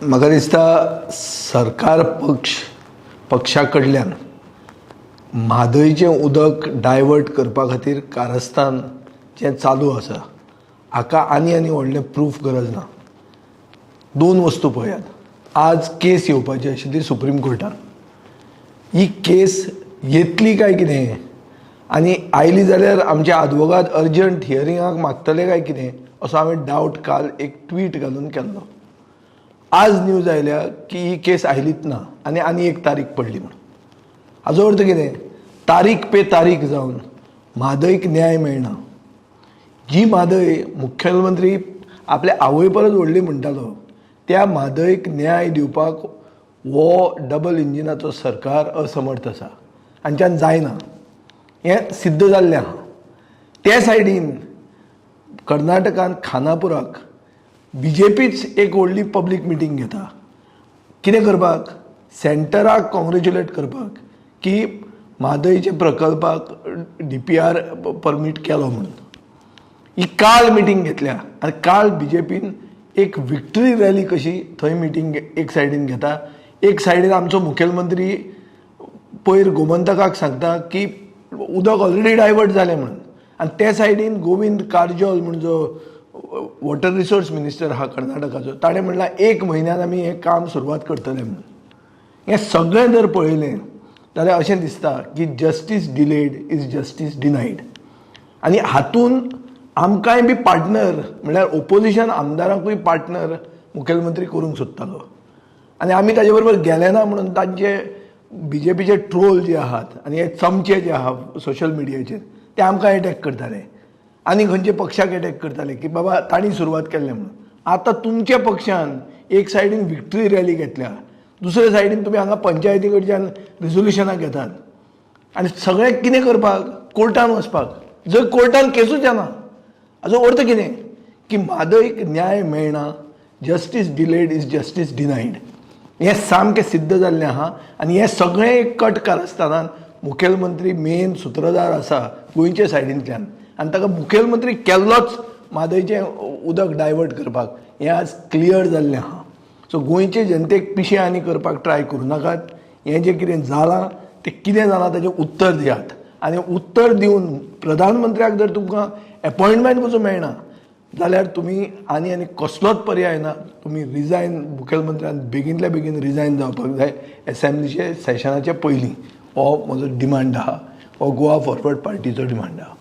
म्हाका दिसता सरकार पक्षा कडल्यान म्हादयचें उदक डायवर्ट करपा खातीर कारस्थान जें चालू आसा हाका आनी व्हडलें प्रूफ गरज ना. दोन वस्तू पळयात. आज केस येवपाची आशिल्ली सुप्रीम कोर्टान. ही केस येतली काय कितें आनी आयली जाल्यार आमचे आदवोगाद अर्जंट हियरिंगाक मागतले काय कितें असो हांवें डावट काल एक ट्वीट घालून केल्लो. आज न्यूज आयल्या की ही केस आयलीच ना आनी एक तारीख पडली म्हणून. हाजो अर्थ कितें? तारीख पे तारीख जावन म्हादयक न्याय मेळना. जी म्हादय मुख्यमंत्री आपल्या आवय परस व्हडली म्हणटालो त्या म्हादयक न्याय दिवपाक हो डबल इंजिनाचो सरकार असमर्थ आसा, हांच्यान जायना. हें सिद्ध जाल्लें आहा. ते सायडीन कर्नाटकांत खानापुराक BJPच एक व्हडली पब्लीक मिटींग घेता. कितें करपाक? सेंटराक कॉंग्रेच्युलेट करपाक की म्हादयच्या प्रकल्पाक DPR परमीट केलो म्हणून. ही काल मिटींग घेतल्या आनी काल BJPन एक विक्टरी रॅली कशी थंय मिटींग एक सायडीन घेता. एक सायडीन आमचो मुखेलमंत्री पयर गोमंतकाक सांगता की उदक ऑलरेडी डायवर्ट जालें म्हणून. आनी ते सायडीन गोविंद कारजोल म्हणून जो वॉटर रिसोर्स मिनिस्टर हा कर्नाटकाचो ताणें म्हणलां 1 म्हयन्यान आमी हें काम सुरवात करतले म्हणून. हें सगळें जर पळयलें जाल्यार अशें दिसता की जस्टीस डिलेड इज जस्टीस डिनायड. आनी हातून आमकांय बी पार्टनर म्हणल्यार ओपोजिशन आमदारांकूय पार्टनर मुखेलमंत्री करूंक सोदतालो. आनी आमी ताजे बरोबर गेले ना म्हणून तांचे BJPचे ट्रोल जे आहात आनी हे चमचे जे आहात सोशल मिडियाचेर ते आमकां एटॅक करताले आनी खंयचे पक्षाक एटॅक करताले की बाबा तांणी सुरवात केल्लें म्हणून. आतां तुमच्या पक्षान एक सायडीन विक्टरी रॅली घेतल्या, दुसरे सायडीन तुमी हांगा पंचायती कडच्यान रिजोल्युशनां घेतात आनी सगळें कितें करपाक? कोर्टान वचपाक. जर कोर्टान केसूच येना हाजो अर्थ कितें? की म्हादयक न्याय मेळना. Justice delayed is justice डिनायड. हें सामकें सिद्ध जाल्लें आहा. आनी हें सगळें एक कट कारस्थानान मुखेलमंत्री मेन सुत्रधार आसा गोंयचे सायडींतल्यान आनी ताका मुखेलमंत्री केल्लोच म्हादयचें उदक डायवर्ट करपाक. हें आज क्लियर जाल्लें आहा. सो गोंयचे जनतेक पिशें आनी करपाक ट्राय करूं नाकात. हें जें कितें जालां तें कितें जालां ताचें उत्तर दियात. आनी उत्तर दिवन प्रधानमंत्र्याक जर तुमकां अपॉयंटमेंट कसो मेळना जाल्यार तुमी आनी कसलोच पर्याय ना. तुमी रिजायन मुखेलमंत्र्यान बेगिनल्या बेगीन रिजायन जावपाक जाय असेंब्लीचे सेशनाचे पयलीं. हो म्हजो डिमांड आहा. हो गोवा फॉरवर्ड पार्टीचो डिमांड आहा.